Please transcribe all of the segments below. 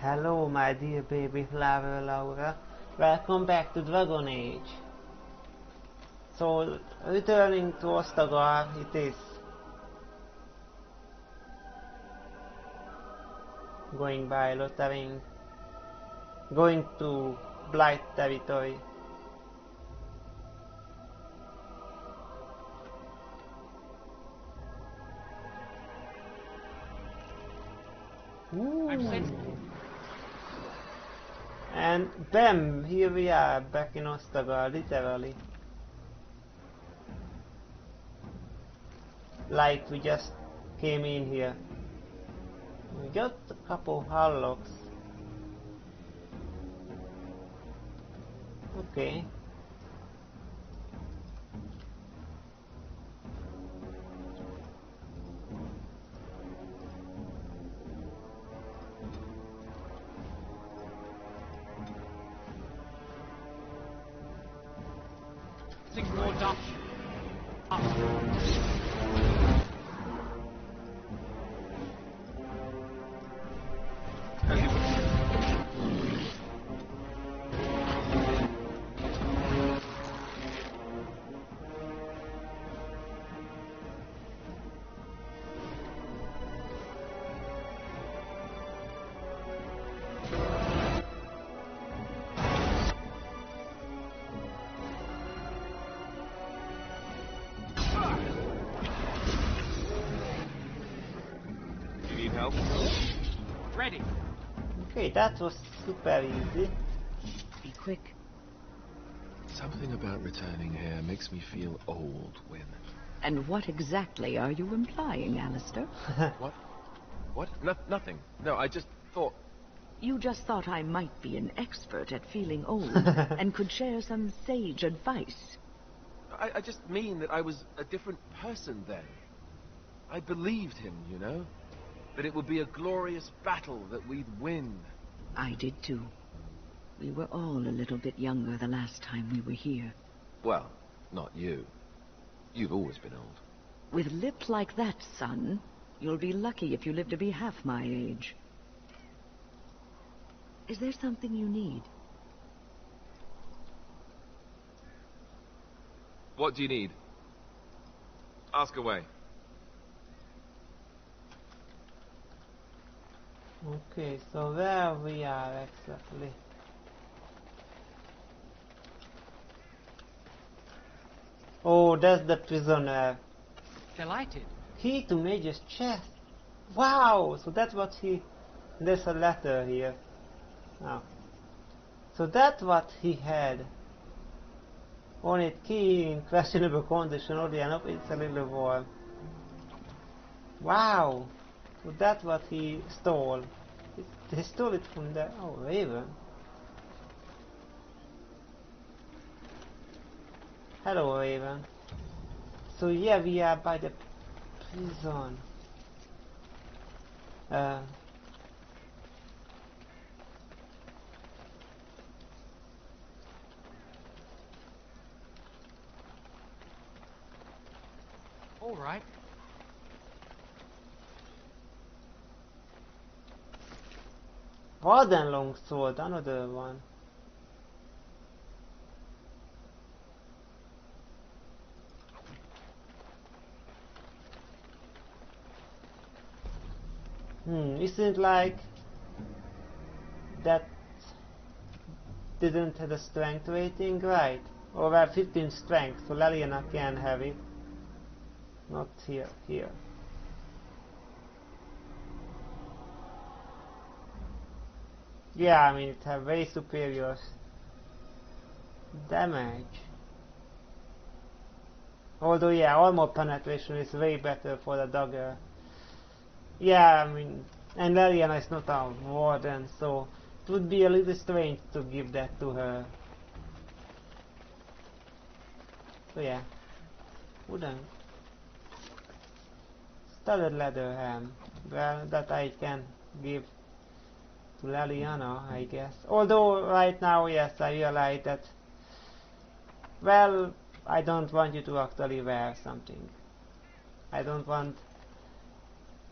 Hello, my dear baby flower Laura. Welcome back to Dragon Age. So, returning to Ostagar it is. Going by Lothering. Going to Blight territory. Ooh. And bam! Here we are, back in Ostagar, literally. Like we just came in here. We got a couple Harlocks. Okay. More dump. Ready. Okay, that was super easy. Be quick. Something about returning here makes me feel old, Wynne. And what exactly are you implying, Alistair? What? What? Nothing. No, I just thought... You just thought I might be an expert at feeling old and could share some sage advice. I just mean that I was a different person then. I believed him, you know? That it would be a glorious battle, that we'd win. I did too. We were all a little bit younger the last time we were here. Well, not you. You've always been old. With lips like that, son, you'll be lucky if you live to be half my age. Is there something you need? What do you need? Ask away. Okay, so where we are exactly? Oh, that's the prisoner. Delighted. Key to Major's chest. Wow! So that's what he... There's a letter here. Oh. So that's what he had. On it, key in questionable condition, or the end of it's a little warm. Wow! So that's what he stole. He stole it from the... Oh, Raven. Hello, Raven. So yeah, we are by the prison. All right. Warden Longsword, another one. Isn't like that didn't have a strength rating, right? Or well, 15 strength, so Leliana can have it. Not here, here. Yeah, I mean it have way superior damage. Although yeah, armor penetration is way better for the dagger. Yeah, I mean, and Leliana is not a warden, so it would be a little strange to give that to her. So yeah, wooden. Studded leather ham. Well, that I can give to Leliana, I guess. Although right now, yes, I realize that, well, I don't want you to actually wear something. I don't want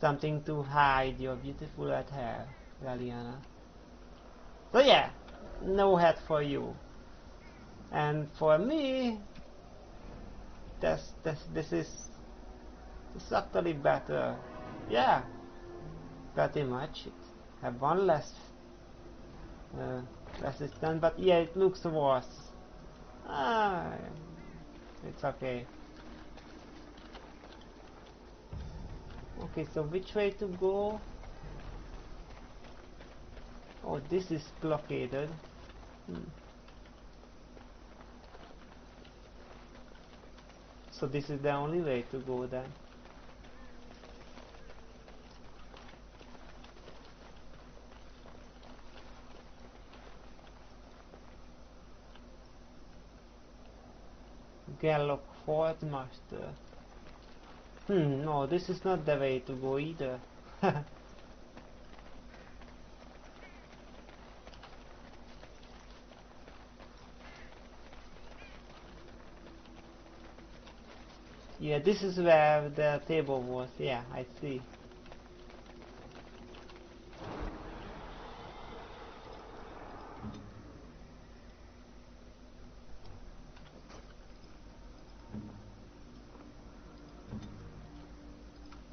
something to hide your beautiful red hair, Leliana. So yeah, no hat for you. And for me, this is actually better. Yeah, pretty much. It have one less resistance, but yeah, it looks worse. It's okay. Okay, so which way to go? Oh, this is blockaded. So this is the only way to go then. Gallock Fort Master. No, this is not the way to go either. Yeah, this is where the table was. Yeah, I see.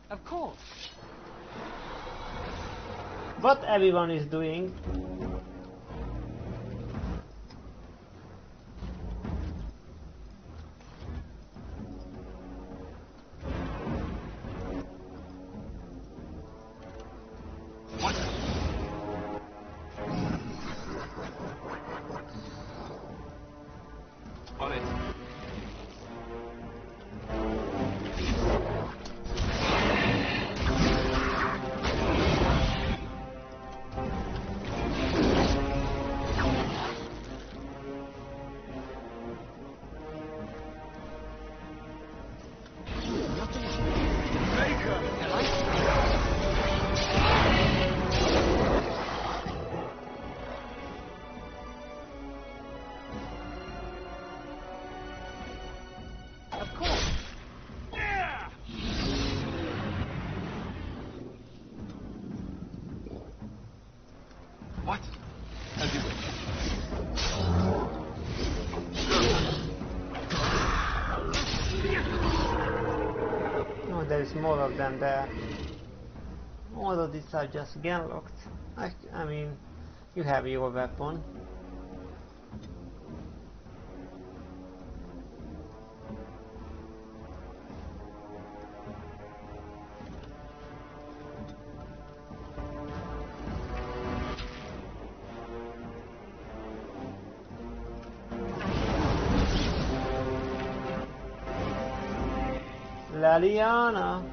Of course. What everyone is doing. On it. Of course. What? As you wish. Oh, there is more of them there. All of these are just gunlocked. I mean, you have your weapon. Leliana,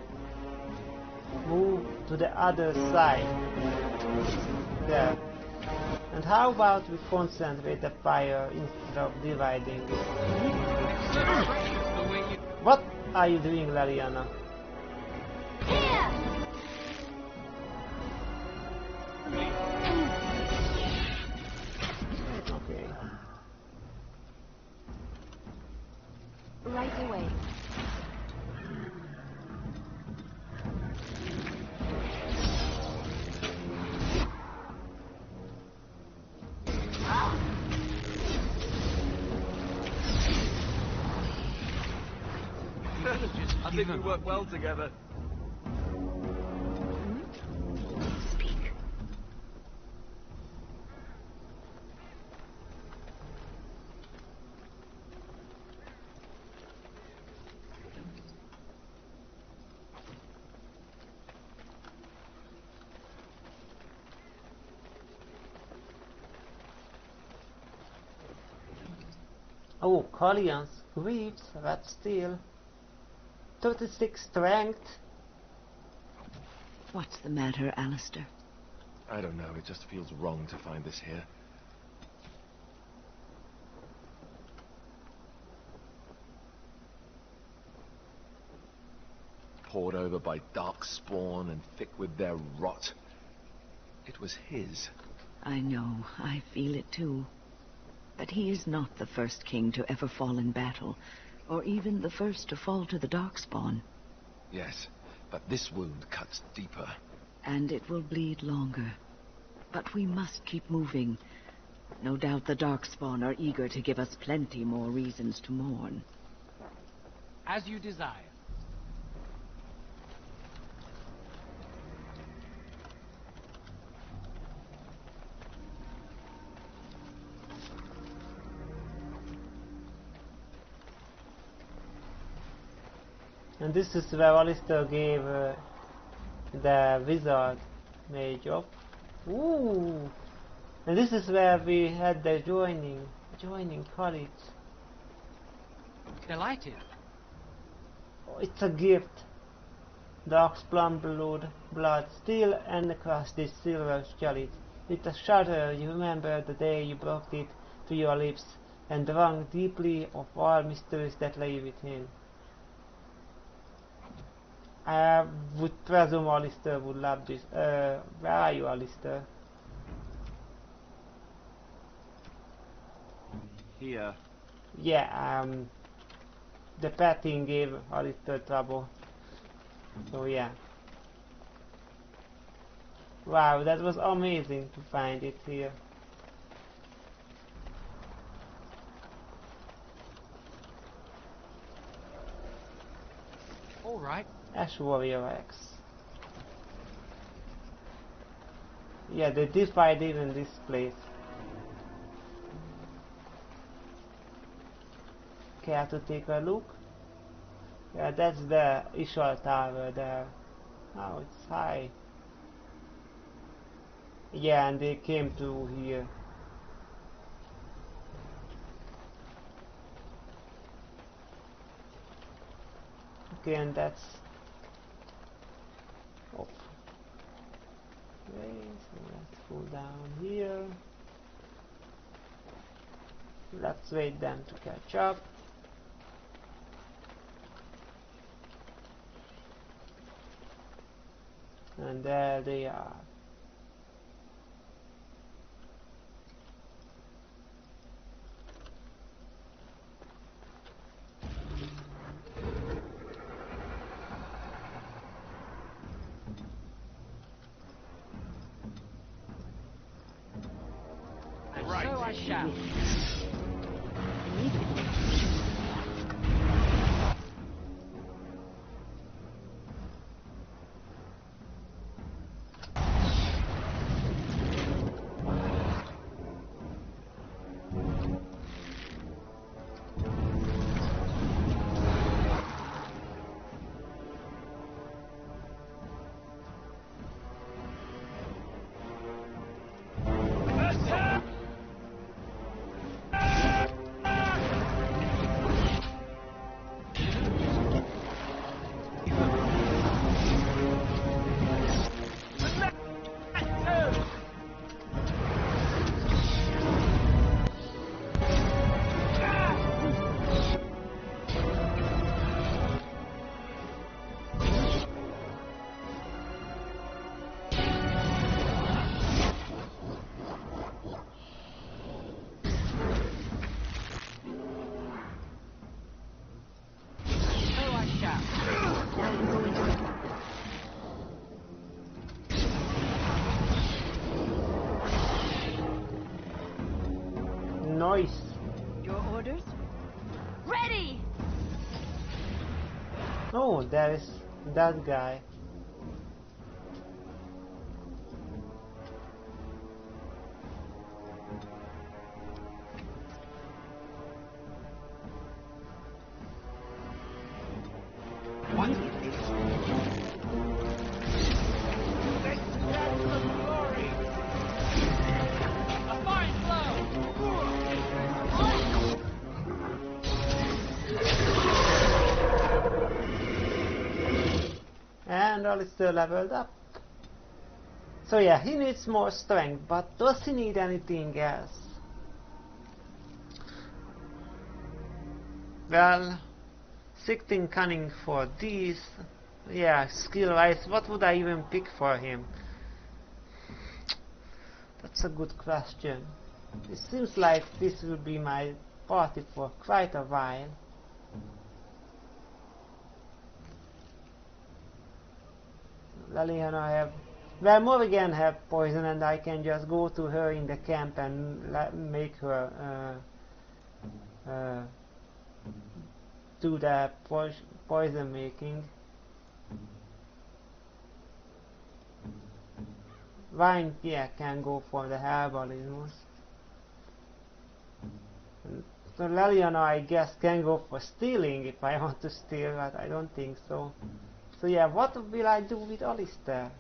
move to the other side. There. And how about we concentrate the fire instead of dividing it? What are you doing, Leliana? Okay. Right away. I think we work well together. Speak. Oh, Collians, Greaves, Red Steel, 36 strength. What's the matter, Alistair? I don't know, it just feels wrong to find this here. Poured over by dark spawn and thick with their rot. It was his. I know, I feel it too. But he is not the first king to ever fall in battle, or even the first to fall to the Darkspawn. Yes, but this wound cuts deeper. And it will bleed longer. But we must keep moving. No doubt the Darkspawn are eager to give us plenty more reasons to mourn. As you desire. And this is where Alistair gave the wizard mage up. Ooh! And this is where we had the joining college. Delighted. Oh, it's a gift. Darkspawn blood, steel and across this silver chalice. With a shudder you remember the day you brought it to your lips and drank deeply of all mysteries that lay within. I would presume Alistair would love this. Where are you, Alistair? Here. Yeah, the petting gave Alistair trouble. So yeah. Wow, that was amazing to find it here. All right. Ash Warrior X. Yeah, they defied even this place. Care to take a look? Yeah, that's the Ishal Tower there. Oh, it's high. Yeah, and they came through here. Okay, and that's off. Okay, so let's go down here. Let's wait them to catch up. And there they are. And so I shall. Nice. Your orders? Ready! Oh, there is that guy. What is this? This is the glory! A fine blow! And Alistair leveled up. So yeah, he needs more strength, but does he need anything else? Well, 16 cunning for these. Yeah, skill wise, what would I even pick for him? That's a good question. It seems like this will be my party for quite a while. Leliana I have Well, Morrigan have poison, and I can just go to her in the camp and make her do the poison making. Vine, yeah, can go for the herbalismus. So Leliana, I guess, can go for stealing if I want to steal, but I don't think so. So yeah, what will I do with Alistair?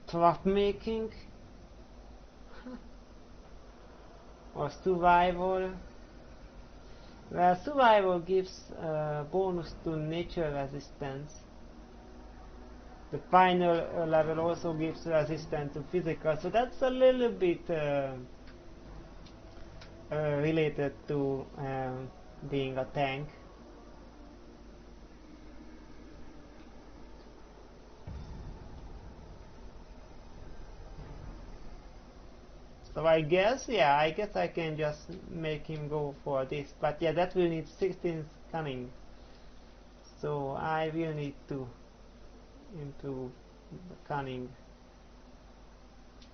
Trap making? Or survival? Well, survival gives bonus to nature resistance. The final level also gives resistance to physical, so that's a little bit related to being a tank. So I guess, yeah, I guess I can just make him go for this, but yeah, that will need 16 cunning. So I will need to improve the cunning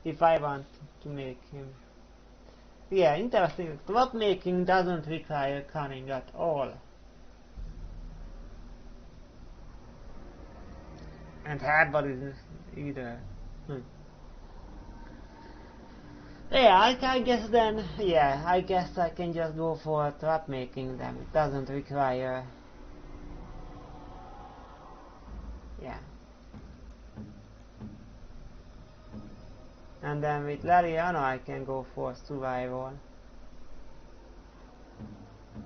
if I want to make him. Yeah, interesting. Plot making doesn't require cunning at all. And herbalism either. Yeah, I guess then, yeah, I guess I can just go for trap making them. It doesn't require. Yeah. And then with Leliana I can go for survival.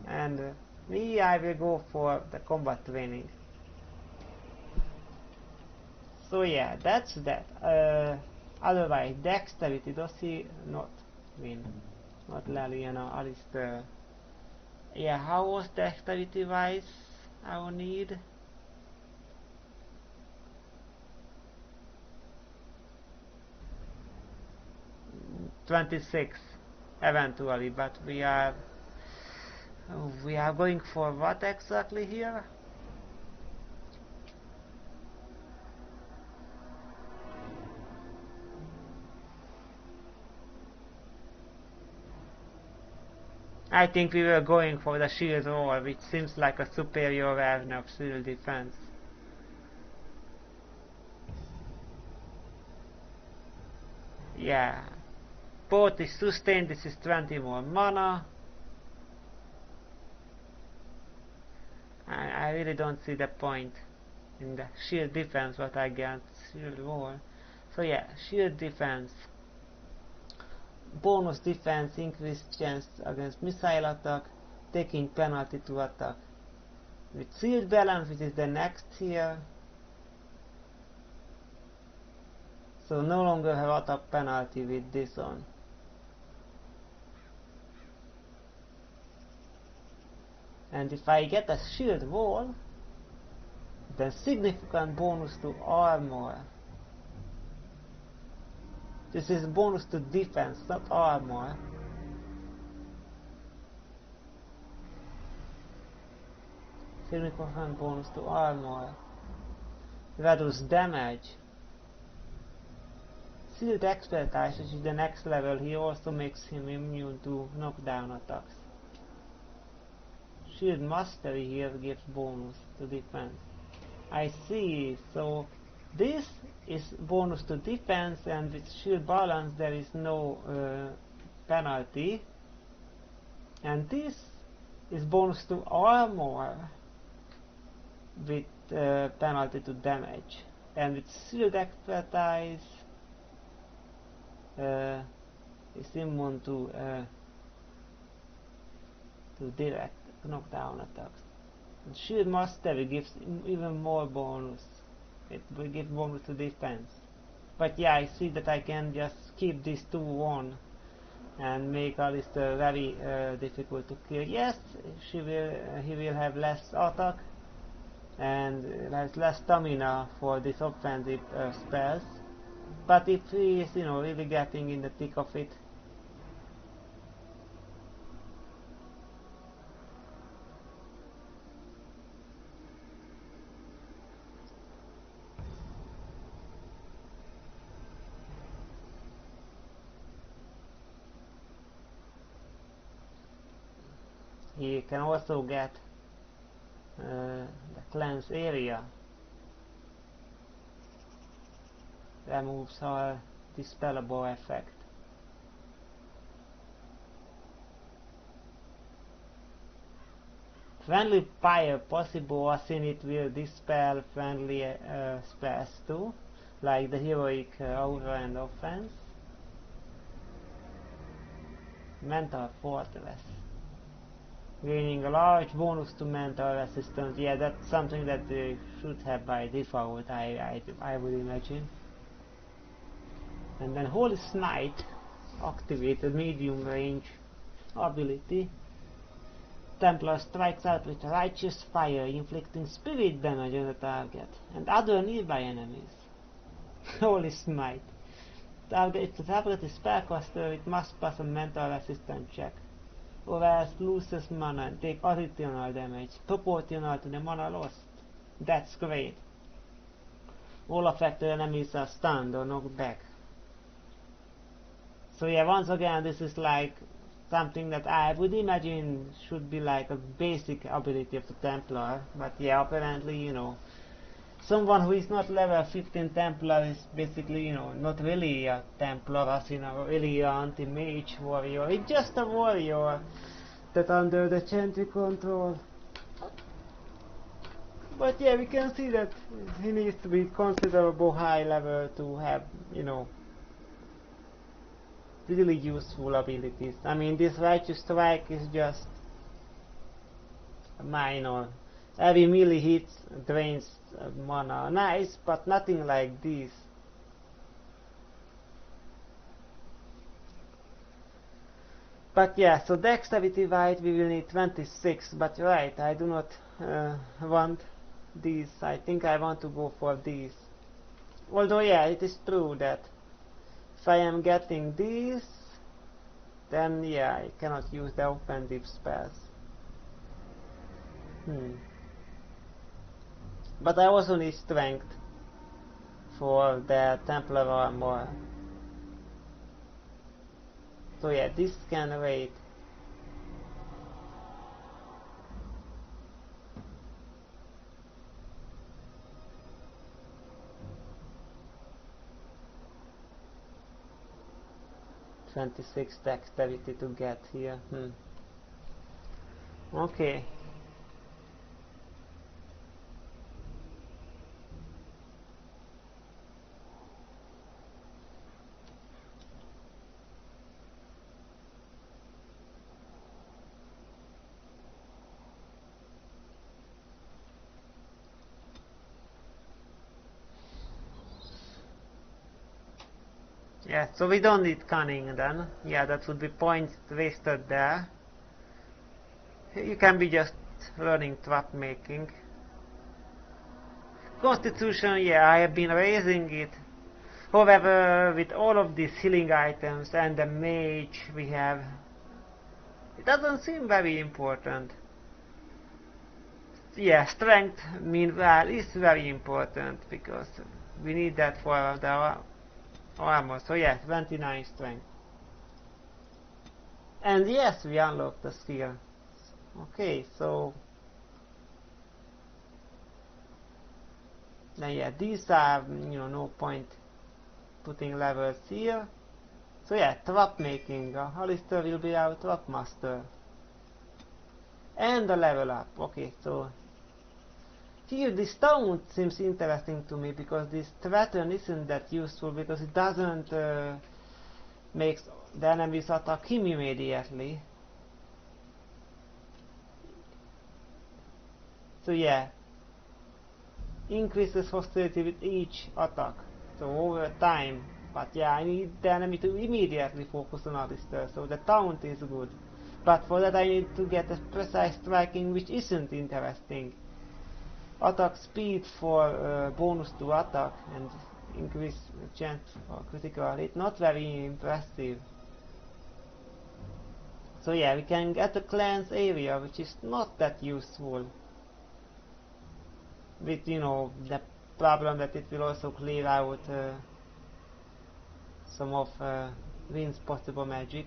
And me, I will go for the combat training. So yeah, that's that. Otherwise, dexterity, does he not win? Not Leliana, Alistair. Yeah, how was dexterity wise our need? 26 eventually, but we are going for what exactly here? I think we were going for the shield roll, which seems like a superior version of shield defense. Yeah. Both is sustained, this is 20 more mana. I really don't see the point in the shield defense what I get shield roll. So yeah, shield defense. Bonus defense, increased chance against missile attack, taking penalty to attack. With shield balance, which is the next here. So no longer have attack penalty with this on. And if I get a shield wall, then significant bonus to armor. This is bonus to defense, not armor. Significant bonus to armor. Reduce damage. Shield expertise, which is the next level, he also makes him immune to knockdown attacks. Shield mastery here gives bonus to defense. I see, so this is bonus to defense, and with shield balance there is no penalty. And this is bonus to armor with penalty to damage. And with shield expertise is immune to direct knockdown attacks. And shield mastery gives even more bonus. It will give bonus to defense. But yeah, I see that I can just keep these two on and make Alistair very difficult to kill. Yes, he will have less attack and has less stamina for these offensive spells. But if he is, really getting in the thick of it, he can also get the cleanse area. Removes all dispellable effect. Friendly fire possible, as in it will dispel friendly spells too, like the heroic aura and offense. Mental fortress. Gaining a large bonus to mental resistance. Yeah, that's something that they should have by default, I would imagine. And then Holy Smite, activated medium range ability. Templar strikes out with righteous fire, inflicting spirit damage on the target and other nearby enemies. Holy Smite. If the target is spellcaster, it must pass a mental resistance check, or else loses mana and take additional damage, proportional to the mana lost. That's great. All affected enemies are stunned or knocked back. So yeah, once again, this is like something that I would imagine should be like a basic ability of the Templar, but yeah, apparently, you know, someone who is not level 15 Templar is basically, you know, not really a Templar, as in a really anti-mage warrior. It's just a warrior that under the Chantry control. But yeah, we can see that he needs to be considerable high level to have, you know, really useful abilities. I mean, this Righteous Strike is just minor. Every melee hits drains mana. Nice, but nothing like this. But yeah, so dexterity right, we will need 26, but right, I do not want these. I think I want to go for these. Although yeah, it is true that if I am getting these, then yeah, I cannot use the offensive spells. But I also need strength for the Templar armor. So yeah, this can wait. $26 dexterity to get here. Okay. Yeah, so we don't need cunning then. Yeah, that would be points wasted there. You can be just learning trap making. Constitution, yeah, I have been raising it. However, with all of these healing items and the mage we have, it doesn't seem very important. Yeah, strength, meanwhile, is very important because we need that for the armor. So yeah, 29 strength. And yes, we unlocked the skill. Okay, so now yeah, these are, you know, no point putting levels here. So yeah, trap making. Alistair will be our trap master. And a level up. Okay, so here this taunt seems interesting to me because this threaten isn't that useful because it doesn't make the enemies attack him immediately. So yeah, increases hostility with each attack. So over time. But yeah, I need the enemy to immediately focus on Alistair, so the taunt is good. But for that I need to get a precise striking, which isn't interesting. Attack speed for bonus to attack and increase chance for critical hit, not very impressive. So yeah, we can get a cleanse area, which is not that useful. With, you know, the problem that it will also clear out some of Vin's possible magic.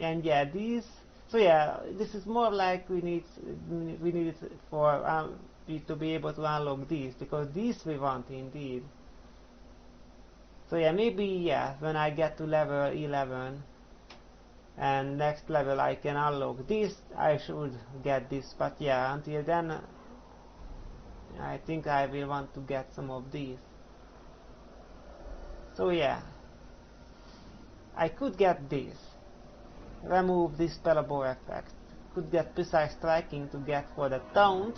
And yeah, these So yeah, this is more like we need it for to be able to unlock these, because these we want indeed. So yeah, maybe yeah, when I get to level 11 and next level I can unlock this, I should get this. But yeah, until then I think I will want to get some of these. So yeah, I could get this, remove this spellable effect, could get precise striking to get for the taunt.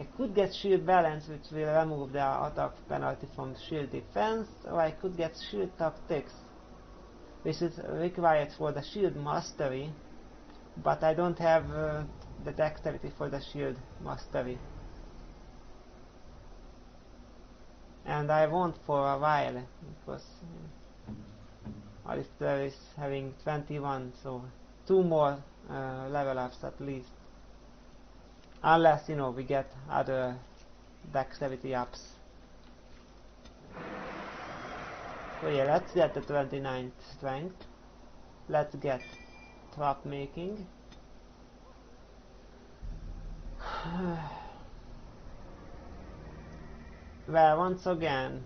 I could get shield balance, which will remove the attack penalty from shield defense, or I could get shield tactics, which is required for the shield mastery, but I don't have the dexterity for the shield mastery. And I won't for a while, because Alistair is having 21, so 2 more level ups at least. Unless, you know, we get other dexterity ups. So yeah, let's get the 29th strength. Let's get trap making. Well, once again,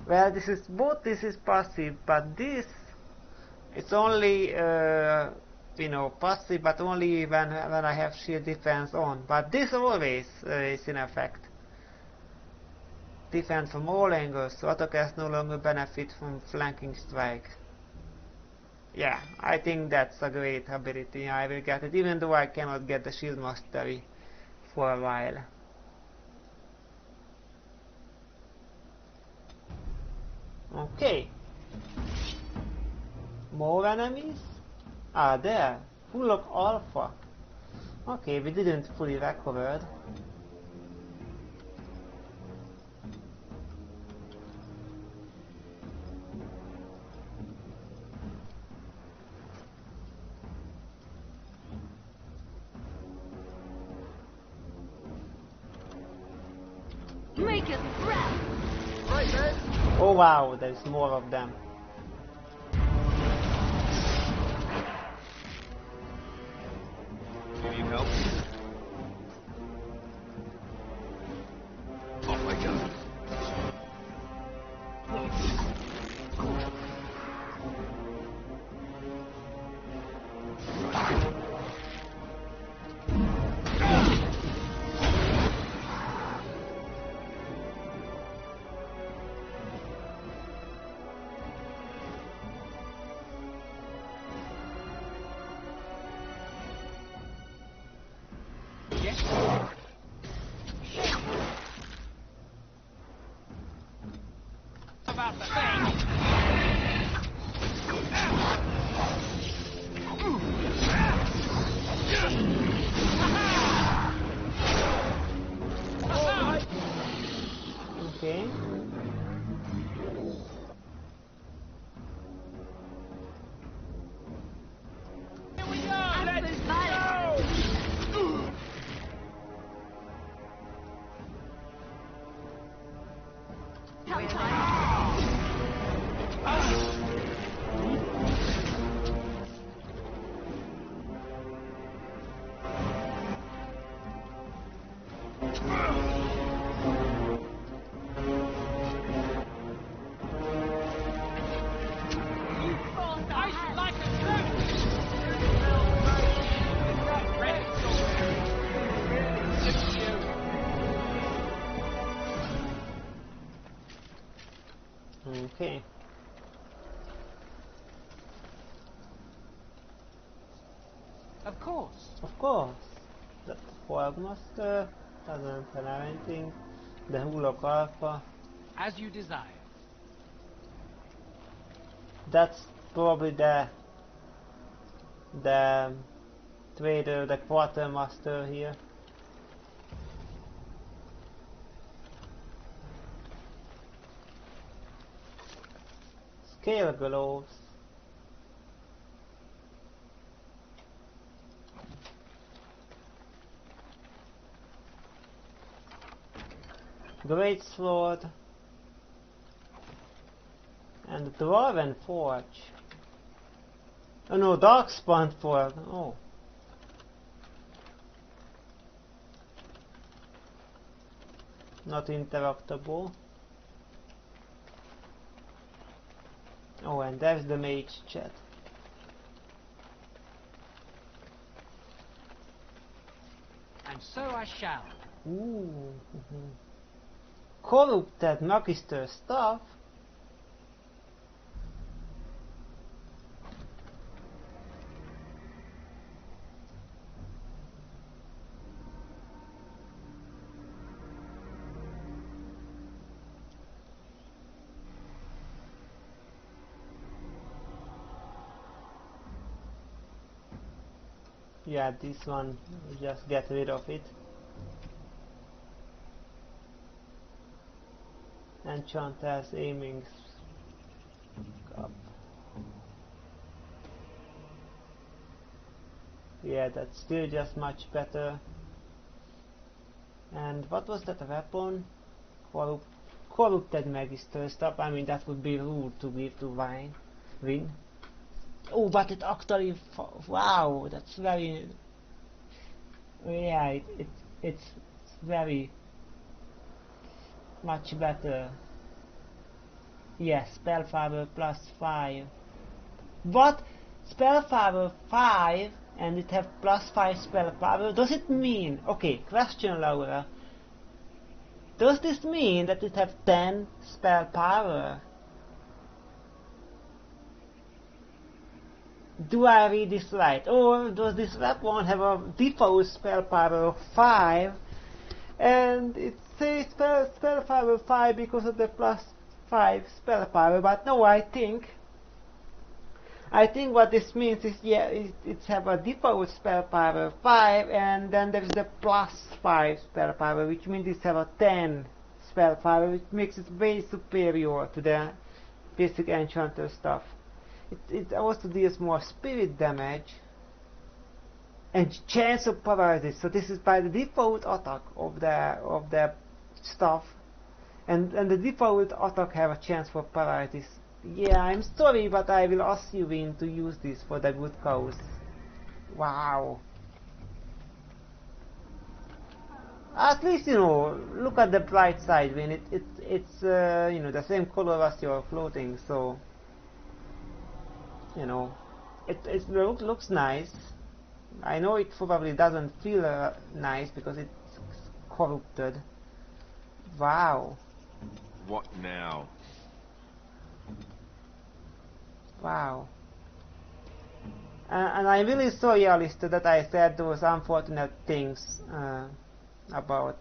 well, this is passive, but this it's only you know, passive, but only when I have shield defense on. But this always is in effect. Defense from all angles, so attackers no longer benefit from flanking strike. Yeah, I think that's a great ability. I will get it, even though I cannot get the shield mastery for a while. Okay. More enemies? Ah, there. Full of alpha. Okay, we didn't fully recover. Make it rap! Right, man. Oh wow, there's more of them. Do you help? Oh my god. About the thing. Okay. Here we go. Let's go. Ice like a truck. Red Okay. Of course. Of course. The Fog Master doesn't tell anything. The Hulok Alpha. As you desire. That's probably the trader, the quartermaster here. Scale gloves. Great Sword. And the Dwarven Forge. Oh no, Darkspawn Forge. Oh. Not interruptible. Oh, and there's the mage chat. And so I shall. Ooh. Corrupted Magister Staff. Yeah, this one, just get rid of it. Enchanter's aiming cup. Yeah, that's still just much better. And what was that weapon? Corrupted Magister Staff. I mean, that would be rude to give to Win. Oh, but it actually, wow, that's very, yeah, it's very much better. Yes, Spellfire +5. What? Spellfire 5 and it have +5 spell power? Does it mean, okay, question Laura, does this mean that it have 10 spell power? Do I read this right? Or does this weapon have a default spell power of 5 and it says spell power 5 because of the +5 spell power, but no, I think what this means is, yeah, it's have a default spell power 5 and then there's the +5 spell power, which means it's have a 10 spell power, which makes it way superior to the basic enchanter stuff. It also deals more spirit damage and chance of paralysis. So this is by the default attack of the stuff, and the default attack have a chance for paralysis. Yeah, I'm sorry, but I will ask you, Win, to use this for the good cause. Wow. At least, you know, look at the bright side, Win. It's you know, the same color as your clothing, so you know, it looks nice. I know it probably doesn't feel nice because it's corrupted. Wow. What now? Wow. And I'm really sorry, Alistair, that I said those unfortunate things about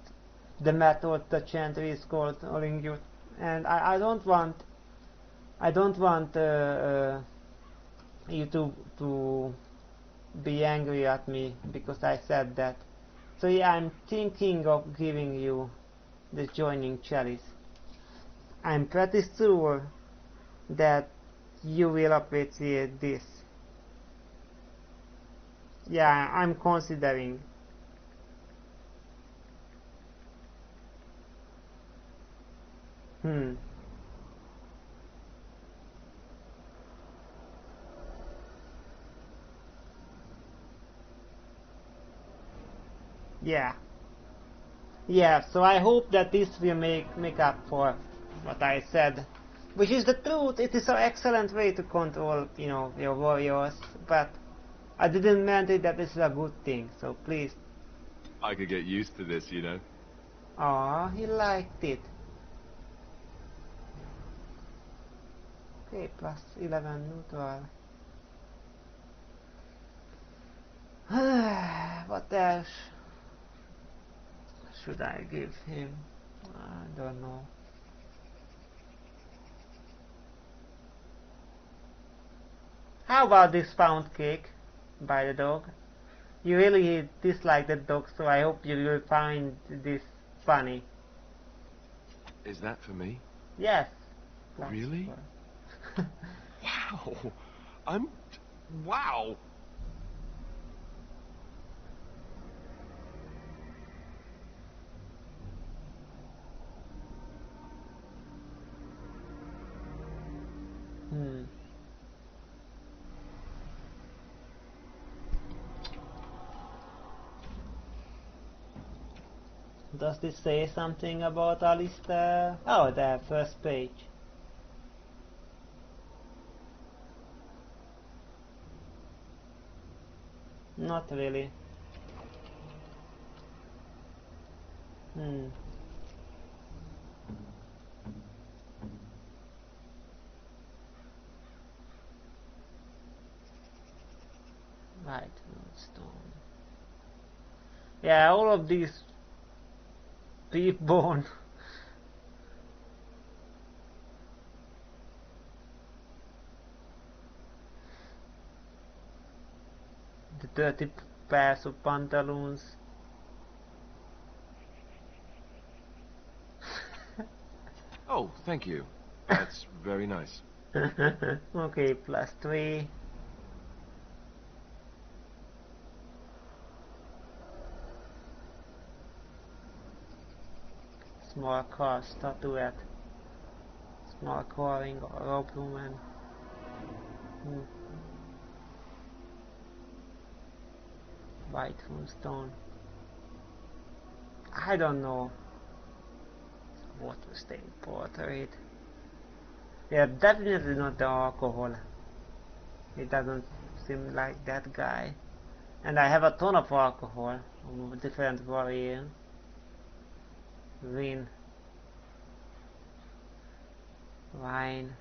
the method the Chantry is calling you. And I don't want you to be angry at me because I said that. So yeah, I'm thinking of giving you the joining chalice. I'm pretty sure that you will appreciate this. Yeah, I'm considering. Yeah. Yeah, so I hope that this will make up for what I said. Which is the truth. It is an excellent way to control, you know, your warriors, but I didn't mean it that this is a good thing, so please. I could get used to this, you know. Aw, he liked it. Okay, +11 neutral. What else should I give him? I don't know. How about this pound cake by the dog? You really dislike the dog, so I hope you will find this funny. Is that for me? Yes. Really? Wow. Wow. Hmm. Does this say something about Alistair? Oh, the first page. Not really. Hmm. Right, stone. Yeah, all of these deep bone. The dirty pairs of pantaloons. Oh, thank you. That's very nice. Okay, +3. Small car statuette. Small carving or rope woman. Hmm. White moonstone. I don't know what was the portrait. Yeah, definitely not the alcohol. It doesn't seem like that guy. And I have a ton of alcohol of different variant. Vin. Wine.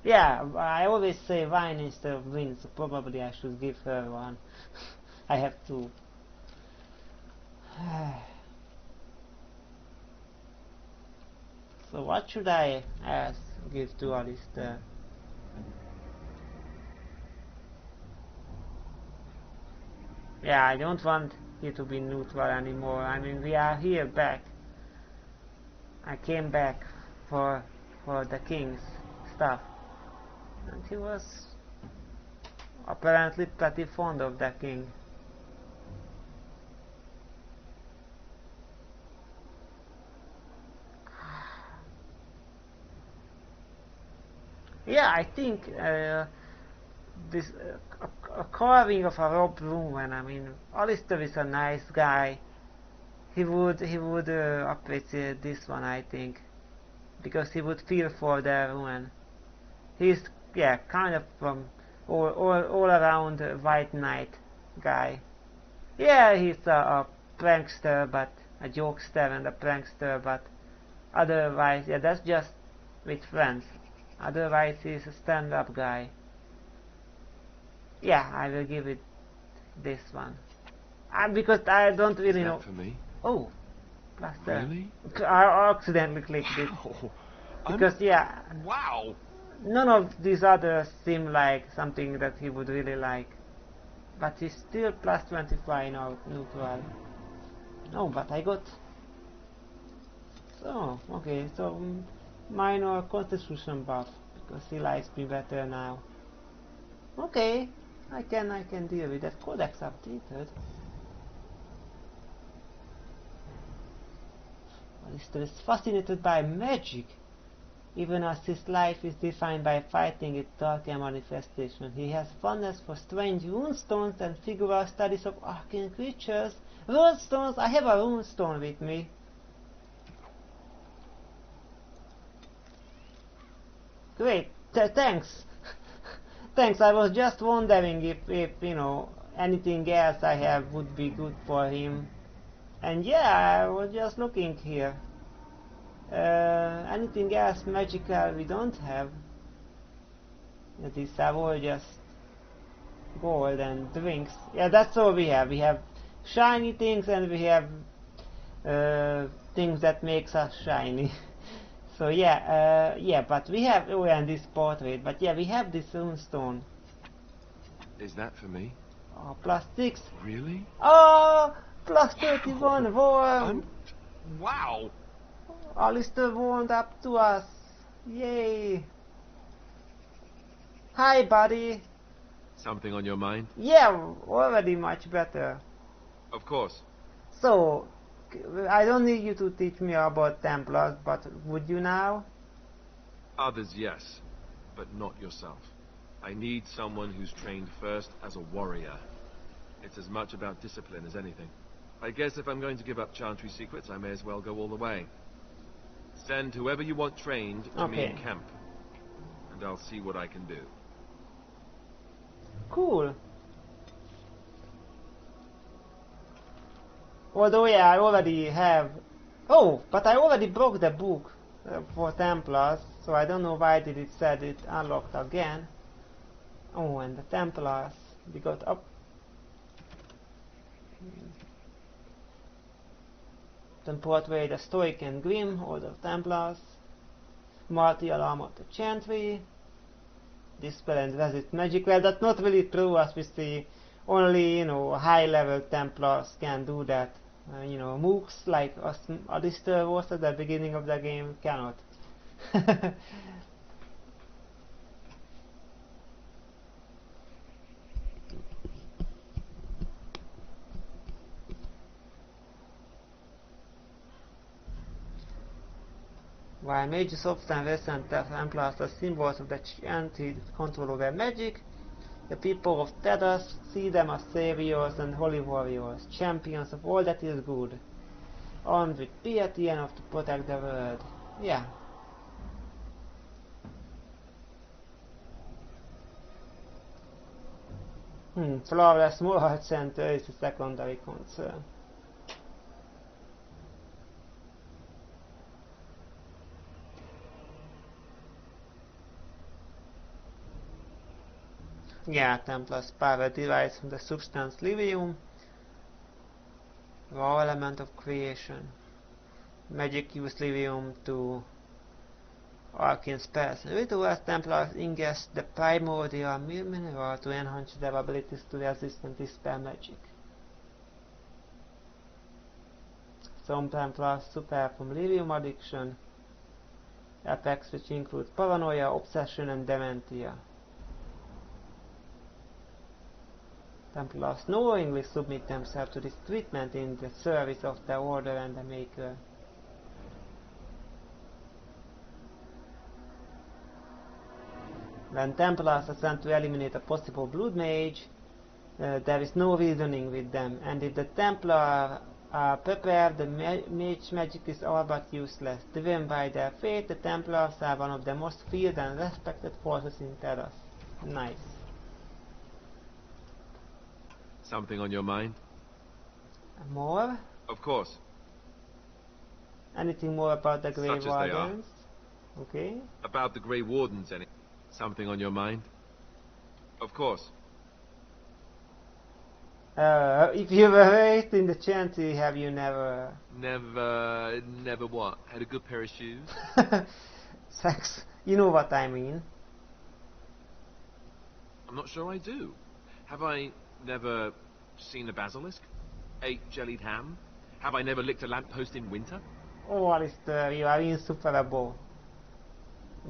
Yeah, I always say wine instead of vin, so probably I should give her one. I have to. So what should I give to Alistair? Yeah, I don't want you to be neutral anymore. I mean, we are here back. I came back for the king's stuff, and he was apparently pretty fond of the king. Yeah, I think this a carving of a rope woman. I mean, Alistair is a nice guy. He would appreciate this one, I think, because he would feel for the woman. He's kind of all around white knight guy. Yeah, he's a prankster, but a jokester and a prankster, but otherwise, yeah, that's just with friends. Otherwise, he's a stand-up guy. Yeah, I will give it this one. Because I don't really know. For me? Oh, plus Really? I accidentally clicked it. Wow. Because yeah, Wow. none of these others seem like something that he would really like. But he's still +25 now, neutral. Oh, but I got. So, okay, so minor constitution buff because he likes me better now. Okay, I can deal with that. Codex updated. Alistair is fascinated by magic. Even as his life is defined by fighting its darker manifestation, he has fondness for strange runestones and figural studies of arcane creatures. Runestones! I have a runestone with me. Great, thanks. Thanks, I was just wondering if, you know, anything else I have would be good for him. And yeah, I was just looking here. Anything else magical we don't have? These are all just gold and drinks. Yeah, that's all we have. We have shiny things and we have things that makes us shiny. So yeah, but we have and this portrait. But yeah, we have this runestone. Is that for me? Oh, +6. Really? Oh, +31. Warm. Wow. Alistair warmed up to us. Yay. Hi, buddy. Something on your mind? Yeah, already much better. Of course. So, I don't need you to teach me about Templars, but would you now? Others, yes. but not yourself. I need someone who's trained first as a warrior. It's as much about discipline as anything. I guess if I'm going to give up Chantry secrets, I may as well go all the way. Send whoever you want trained to me in camp, and I'll see what I can do. Cool. Although, yeah, I already have... Oh, but I already broke the book for Templars, so I don't know why did it said it unlocked again. Oh, and the Templars, we got up... Then portray the Stoic and Grim, Order of Templars. Martial Armor to Chantry. Dispel and resist magic. Well, that's not really true, as we see. Only, you know, high-level Templars can do that. You know, mooks like Alistair was at the beginning of the game cannot. While mages often represent Templars as symbols of the Chantry control over magic, the people of Thedas see them as saviors and holy warriors, champions of all that is good, armed with piety enough to protect the world. Yeah. Flawless moral center is a secondary concern. Yeah, Templar's power derives from the substance Livium, raw element of creation. Magic use Livium to arcane spells and rituals. Templars ingest the primordial mineral to enhance their abilities to resist and dispel magic. Some Templars suffer from Livium addiction, effects which include paranoia, obsession and dementia. Templars knowingly submit themselves to this treatment in the service of the Order and the Maker. When Templars are sent to eliminate a possible blood mage, there is no reasoning with them, and if the Templar are prepared, the mage magic is all but useless. Driven by their fate, the Templars are one of the most feared and respected forces in Thedas. Nice. Something on your mind? More? Of course. Anything more about the Grey Such as they are. Wardens? Okay. About the Grey Wardens, any? Something on your mind? Of course. If you were raised in the Chantry, have you never... Never what? Had a good pair of shoes? Sex. You know what I mean. I'm not sure I do. Have I never seen a basilisk? Ate jellied ham? Have I never licked a lamppost in winter? Oh, Alistair, you are insufferable.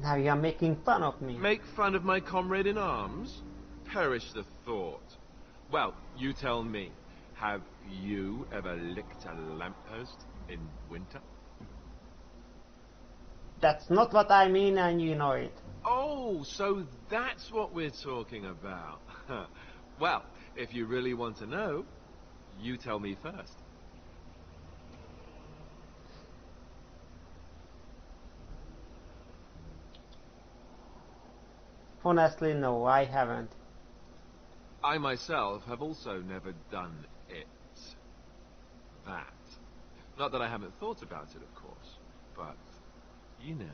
Now you are making fun of me. Make fun of my comrade in arms? Perish the thought. Well, you tell me. Have you ever licked a lamppost in winter? That's not what I mean, and you know it. Oh, so that's what we're talking about. Well, if you really want to know, you tell me first. Honestly, no, I haven't. I myself have also never done it. That. Not that I haven't thought about it, of course, but, you know.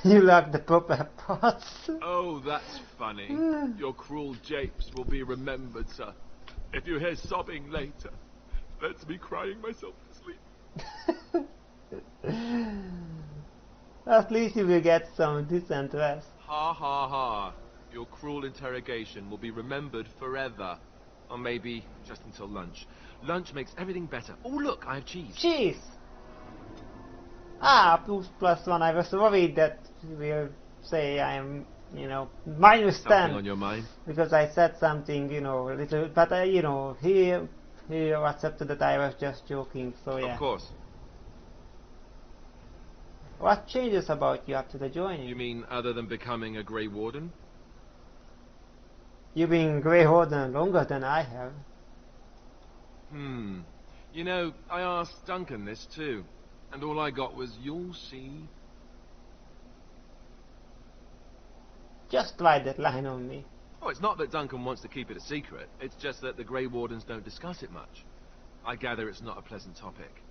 You like the proper parts. Oh, that's funny. Your cruel japes will be remembered, sir. If you hear sobbing later, that's me crying myself to sleep. At least you will get some decent rest. Ha ha ha. Your cruel interrogation will be remembered forever. Or maybe just until lunch. Lunch makes everything better. Oh, look, I have cheese. Cheese! Ah, +1. I was worried that you will say I am, you know, -10. Something on your mind? Because I said something, you know, a little, but you know, he accepted that I was just joking, so yeah. Of course. What changes about you after the joining? You mean other than becoming a Grey Warden? You've been Grey Warden longer than I have. You know, I asked Duncan this too, and all I got was, "You'll see." Just write that line on me. Oh, it's not that Duncan wants to keep it a secret. It's just that the Grey Wardens don't discuss it much. I gather it's not a pleasant topic.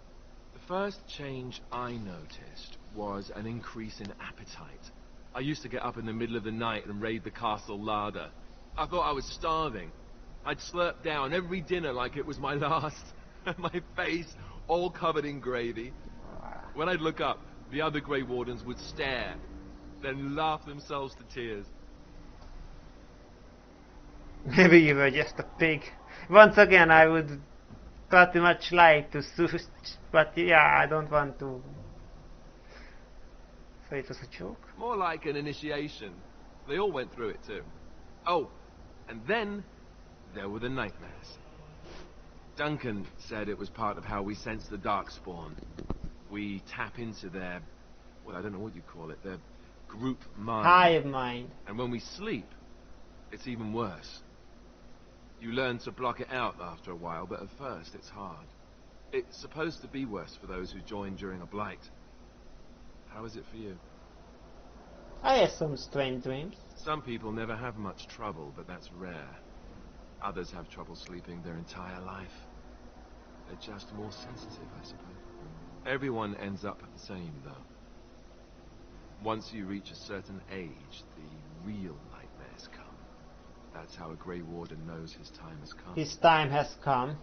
The first change I noticed was an increase in appetite. I used to get up in the middle of the night and raid the castle larder. I thought I was starving. I'd slurp down every dinner like it was my last. My face all covered in gravy. When I'd look up, the other Grey Wardens would stare, then laugh themselves to tears. Maybe you were just a pig. Once again, I would pretty much like to switch, but yeah, I don't want to. So it was a joke? More like an initiation. They all went through it too. Oh, and then there were the nightmares. Duncan said it was part of how we sense the Darkspawn. We tap into their, well, I don't know what you call it, their group mind. Hive mind. And when we sleep, it's even worse. You learn to block it out after a while, but at first it's hard. It's supposed to be worse for those who join during a blight. How is it for you? I have some strange dreams. Some people never have much trouble, but that's rare. Others have trouble sleeping their entire life. They're just more sensitive, I suppose. Everyone ends up the same, though. Once you reach a certain age, the real nightmares come. That's how a Grey Warden knows his time has come. His time has come.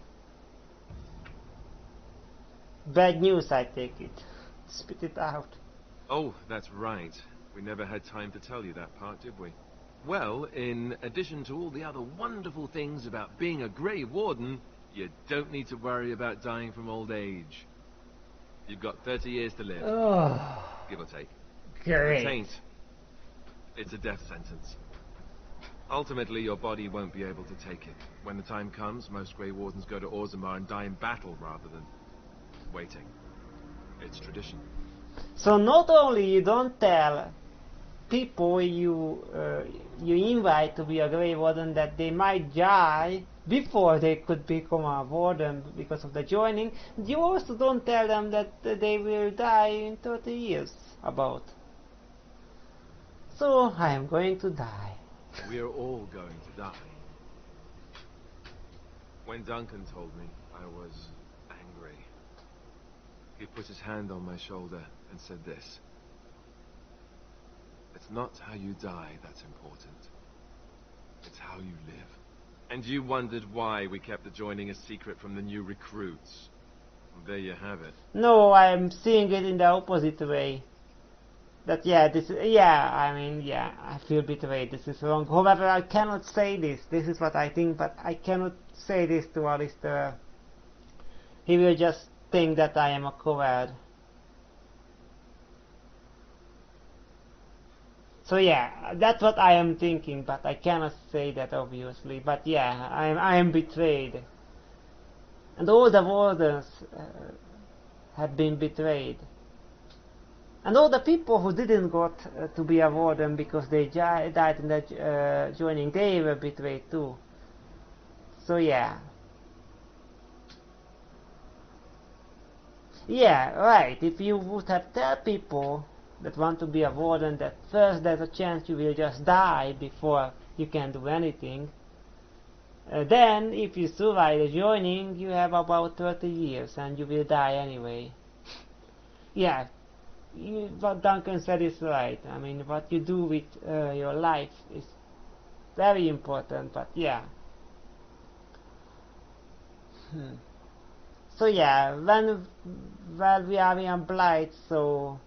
Bad news, I take it. Spit it out. Oh, that's right. We never had time to tell you that part, did we? Well, in addition to all the other wonderful things about being a Grey Warden, you don't need to worry about dying from old age. You've got 30 years to live. Oh, Give or take. great. It ain't. It's a death sentence. Ultimately, your body won't be able to take it. When the time comes, most Grey Wardens go to Orzammar and die in battle rather than waiting. It's tradition. So not only you don't tell people you invite to be a Grey Warden that they might die before they could become a Warden because of the joining, you also don't tell them that they will die in 30 years about. So I am going to die. We are all going to die. When Duncan told me, I was angry. He put his hand on my shoulder and said this. It's not how you die that's important. It's how you live. And you wondered why we kept the joining a secret from the new recruits. Well, there you have it. No, I am seeing it in the opposite way. That I feel betrayed, this is wrong. However, I cannot say this. This is what I think, but I cannot say this to Alistair. He will just think that I am a coward. So yeah, that's what I am thinking, but I cannot say that obviously. But yeah, I am betrayed. And all the wardens have been betrayed. And all the people who didn't got to be a warden because they died in the joining, they were betrayed too. So yeah. Yeah, right, if you would have tell people that want to be a warden that first there's a chance you will just die before you can do anything. Then, if you survive the joining, you have about 30 years and you will die anyway. Yeah. What Duncan said is right. I mean, what you do with your life is very important, but yeah. So yeah, when we are in Blight, so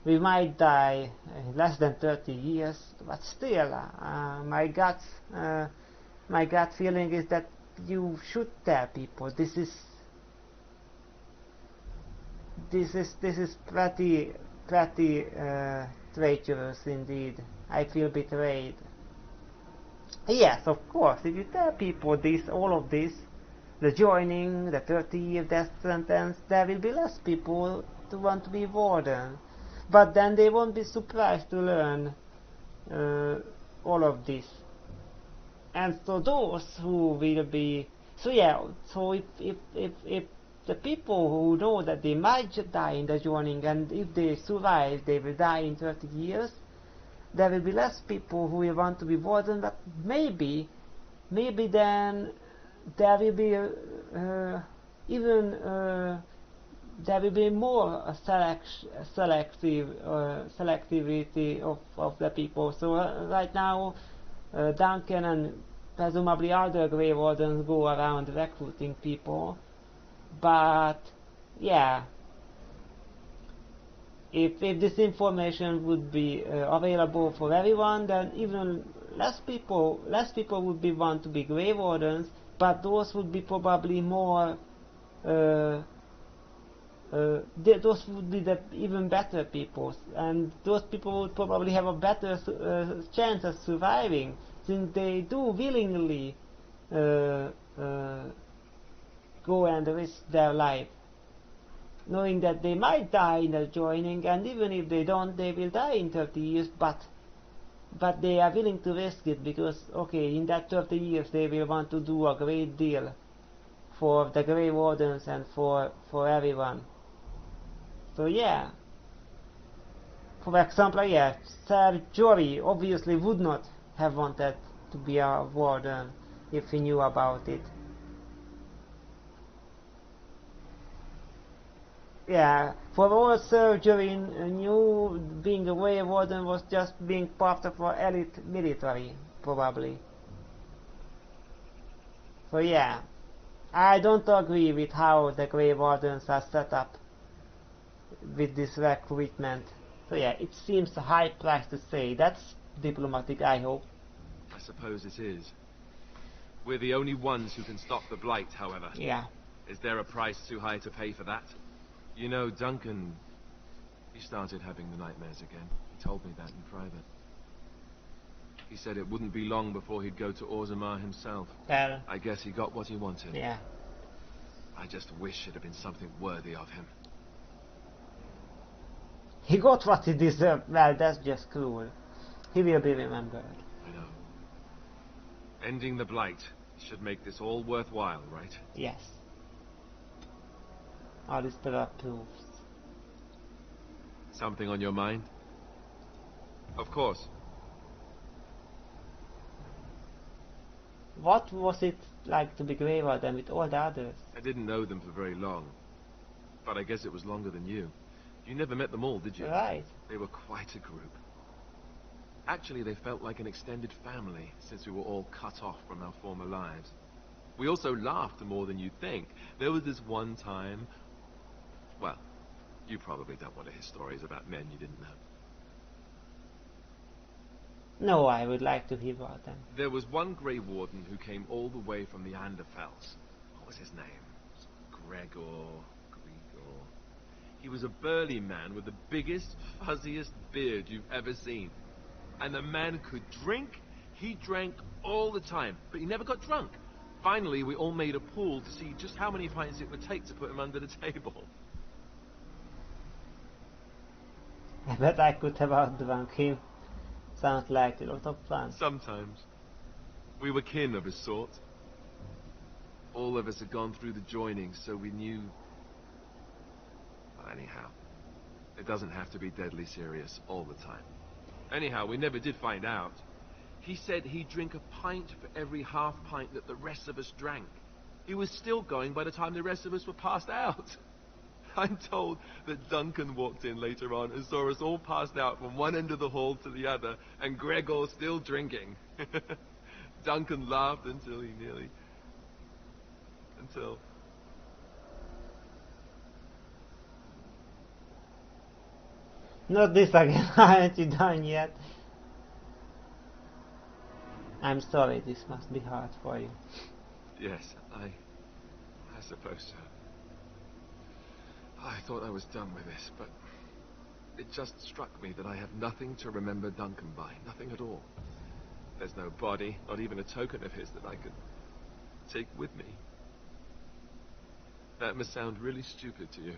we might die less than 30 years, but still, my gut feeling is that you should tell people this is pretty treacherous indeed. I feel betrayed. Yes, of course, if you tell people all of this, the joining, the 30-year death sentence, there will be less people to want to be warden. But then they won't be surprised to learn all of this. And so those who will be, so yeah, so if the people who know that they might die in the joining, and if they survive they will die in 30 years, there will be less people who will want to be warden, but maybe then there will be even there will be more selectivity of the people. So right now Duncan and presumably other Grey Wardens go around recruiting people, but yeah, if this information would be available for everyone, then even less people would be want to be Grey Wardens, but those would be probably more those would be the even better people, and those people would probably have a better chance of surviving, since they do willingly go and risk their life, knowing that they might die in the joining, and even if they don't, they will die in 30 years, but they are willing to risk it, because okay, in that 30 years they will want to do a great deal for the Grey Wardens and for everyone. So yeah, for example, yeah, Ser Jorah obviously would not have wanted to be a warden if he knew about it. Yeah, for all Ser Jorah knew, being a Grey Warden was just being part of an elite military, probably. So yeah, I don't agree with how the Grey Wardens are set up with this recruitment. So yeah, it seems a high price to say. That's diplomatic, I hope. I suppose it is. We're the only ones who can stop the Blight, however. Yeah. Is there a price too high to pay for that? You know, Duncan, he started having the nightmares again. He told me that in private. He said it wouldn't be long before he'd go to Orzammar himself. Well, I guess he got what he wanted. yeah. I just wish it had been something worthy of him. He got what he deserved. Well, that's just cruel. He will be remembered. I know. Ending the Blight should make this all worthwhile, right? Yes. Alistair approves. Something on your mind? Of course. What was it like to be Grey Warden with all the others? I didn't know them for very long. But I guess it was longer than you. You never met them all, did you? Right. They were quite a group. Actually, they felt like an extended family, since we were all cut off from our former lives. We also laughed more than you'd think. There was this one time... Well, you probably don't want to hear stories about men you didn't know. No, I would like to hear about them. There was one Grey Warden who came all the way from the Anderfells. What was his name? Gregor... He was a burly man with the biggest, fuzziest beard you've ever seen. And the man could drink. He drank all the time, but he never got drunk. Finally, we all made a pool to see just how many pints it would take to put him under the table. I bet I could have outdrunk him. Sounds like a lot of fun. Sometimes. We were kin of a sort. All of us had gone through the joining, so we knew... Anyhow, it doesn't have to be deadly serious all the time. Anyhow, we never did find out. He said he'd drink a pint for every half pint that the rest of us drank. He was still going by the time the rest of us were passed out. I'm told that Duncan walked in later on and saw us all passed out from one end of the hall to the other, and Gregor still drinking. Duncan laughed until he nearly... Not this again. Aren't you done yet? I'm sorry, this must be hard for you. Yes, I suppose so. I thought I was done with this, but it just struck me that I have nothing to remember Duncan by. Nothing at all. There's no body, not even a token of his that I could take with me. That must sound really stupid to you.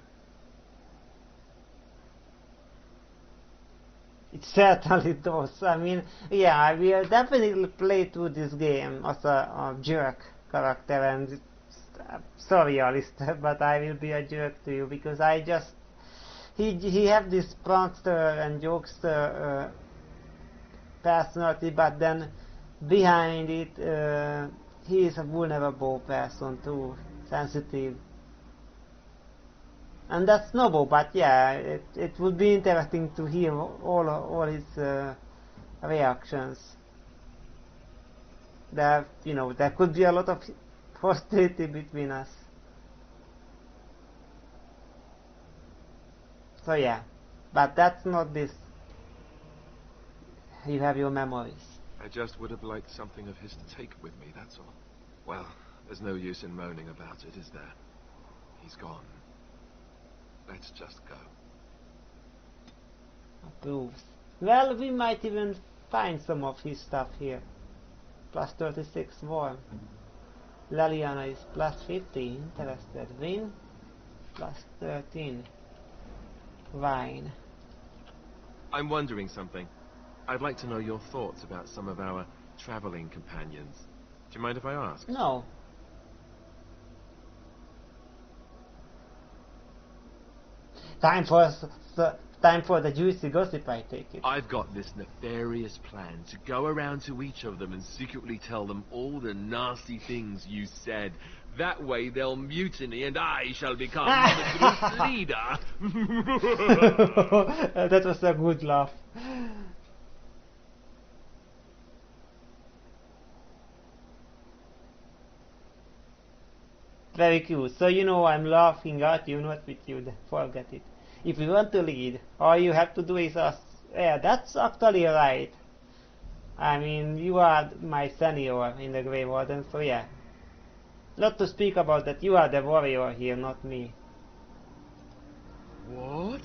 It certainly does. I mean, yeah, I will definitely play through this game as a jerk character, and sorry, Alistair, but I will be a jerk to you because I just he have this prankster and jokester personality, but then behind it he is a vulnerable person too, sensitive. And that's noble, but yeah, it would be interesting to hear all his reactions. There, there could be a lot of hostility between us. So yeah, but that's not this. You have your memories. I just would have liked something of his to take with me, that's all. Well, there's no use in moaning about it, is there? He's gone. Let's just go. Approves. Well, we might even find some of his stuff here. Plus 36 warm. Leliana is plus 50. Interested. Win. Plus 13. Wine. I'm wondering something. I'd like to know your thoughts about some of our traveling companions. Do you mind if I ask? No. Time for the juicy gossip, I take it. I've got this nefarious plan to go around to each of them and secretly tell them all the nasty things you said. That way they'll mutiny and I shall become the group's leader. That was a good laugh. Very cute. So I'm laughing at you, not with you. Forget it. If you want to lead, all you have to do is ask. Yeah, that's actually right. I mean, you are my senior in the Grey Warden, so yeah. Not to speak about that, you are the warrior here, not me. What?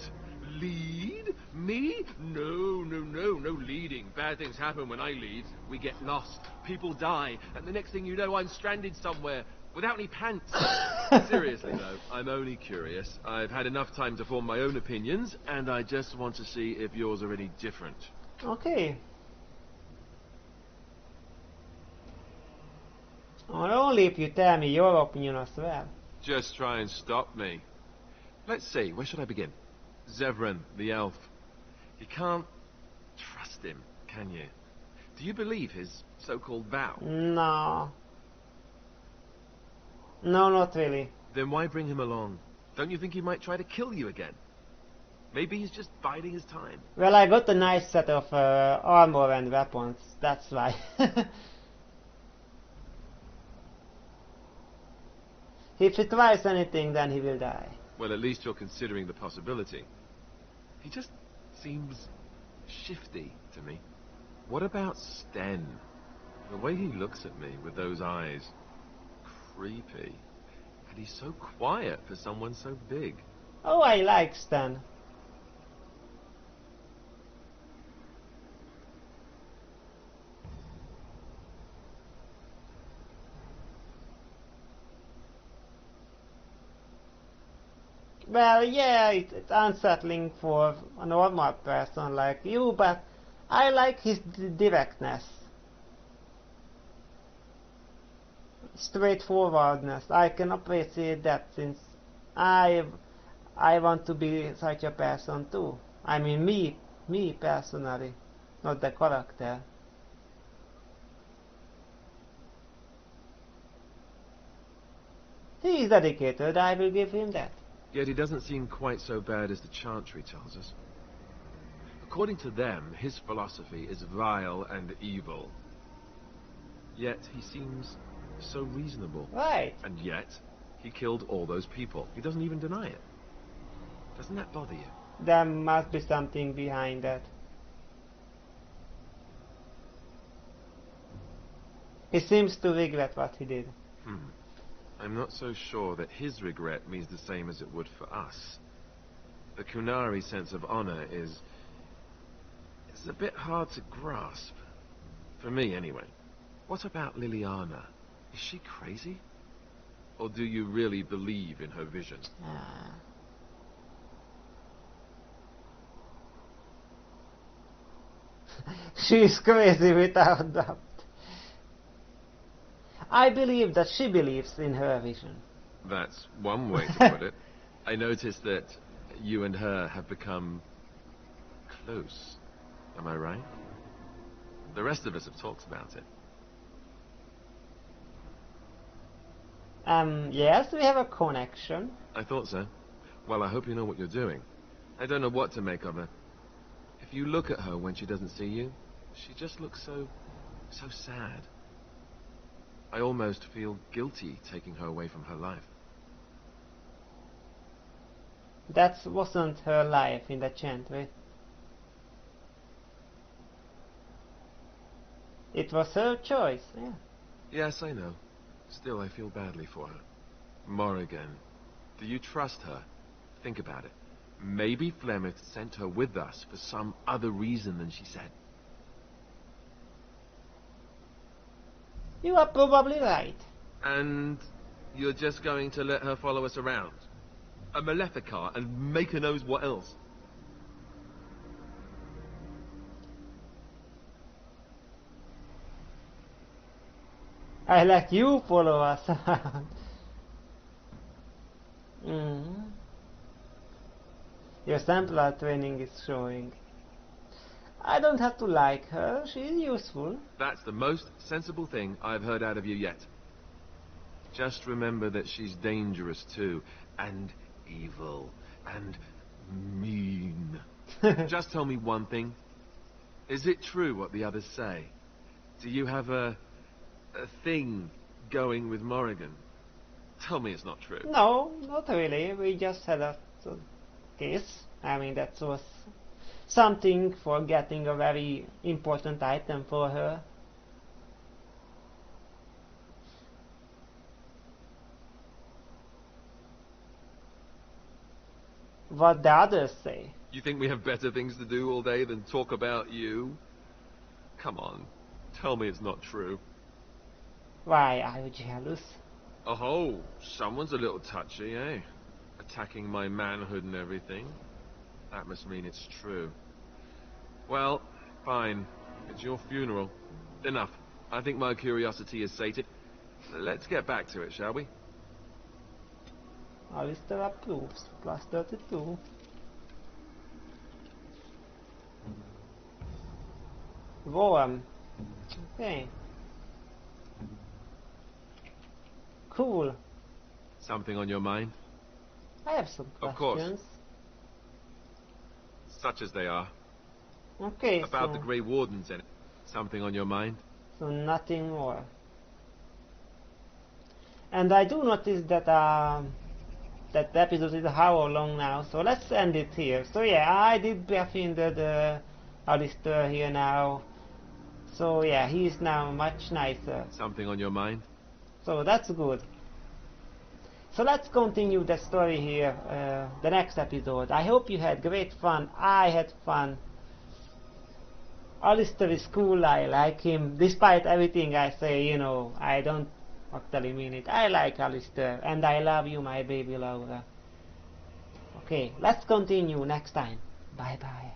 Lead? Me? No leading. Bad things happen when I lead. We get lost, people die, and the next thing you know I'm stranded somewhere without any pants. Seriously though, I'm only curious. I've had enough time to form my own opinions, and I just want to see if yours are any different. Okay. Or only if you tell me your opinion as well. Just try and stop me. Let's see, where should I begin? Zevran, the elf. You can't trust him, can you? Do you believe his so-called vow? No. No, not really. Then why bring him along? Don't you think he might try to kill you again? Maybe he's just biding his time. Well, I got a nice set of armor and weapons, that's why. If he tries anything, then he will die. Well, at least you're considering the possibility. He just seems shifty to me. What about Sten? The way he looks at me with those eyes. Creepy. And he's so quiet for someone so big. Oh, I like Stan. Well, yeah, it's unsettling for a normal person like you, but I like his directness. Straightforwardness. I can appreciate that since I want to be such a person too. I mean me personally, not the character. He is dedicated, I will give him that. Yet he doesn't seem quite so bad as the Chantry tells us. According to them, his philosophy is vile and evil. Yet he seems so reasonable. Right. And yet, he killed all those people. He doesn't even deny it. Doesn't that bother you? There must be something behind that. He seems to regret what he did. I'm not so sure that his regret means the same as it would for us. The Qunari sense of honor is a bit hard to grasp. For me, anyway. What about Leliana? Is she crazy? Or do you really believe in her vision? Ah. 。She's crazy without doubt. I believe that she believes in her vision. That's one way to put it. I noticed that you and her have become close. Am I right? The rest of us have talked about it. Yes, we have a connection. I thought so. Well, I hope you know what you're doing. I don't know what to make of her. If you look at her when she doesn't see you, she just looks so sad. I almost feel guilty taking her away from her life. That wasn't her life in the Chantry. It was her choice, yeah. Yes, I know. Still, I feel badly for her. Morrigan, do you trust her? Think about it. Maybe Flemeth sent her with us for some other reason than she said. You are probably right. And you're just going to let her follow us around? A Maleficar and Maker knows what else? I let you follow us around. Your Templar training is showing. I don't have to like her, she's useful. That's the most sensible thing I've heard out of you yet. Just remember that she's dangerous too, and evil, and mean. Just tell me one thing. Is it true what the others say? Do you have a thing going with Morrigan? Tell me it's not true. No, not really. We just had a kiss. I mean, that was something for getting a very important item for her. What the others say. You think we have better things to do all day than talk about you? Come on, tell me it's not true. Why, are you jealous? Oh, someone's a little touchy, eh? Attacking my manhood and everything. That must mean it's true. Well, fine. It's your funeral. Enough. I think my curiosity is sated. Let's get back to it, shall we? Alistair approves. Plus 32. Warm. Okay. Cool. Something on your mind? I have some questions. Of course. Such as they are. Okay, About the Grey Wardens and something on your mind? So nothing more. And I do notice that that episode is an hour long now, so let's end it here. So yeah, I did befriend the Alistair here now. So yeah, he's now much nicer. Something on your mind? So that's good. So let's continue the story here, the next episode. I hope you had great fun. I had fun. Alistair is cool, I like him. Despite everything I say, you know, I don't actually mean it. I like Alistair, and I love you, my baby Laura. Okay, let's continue next time. Bye bye.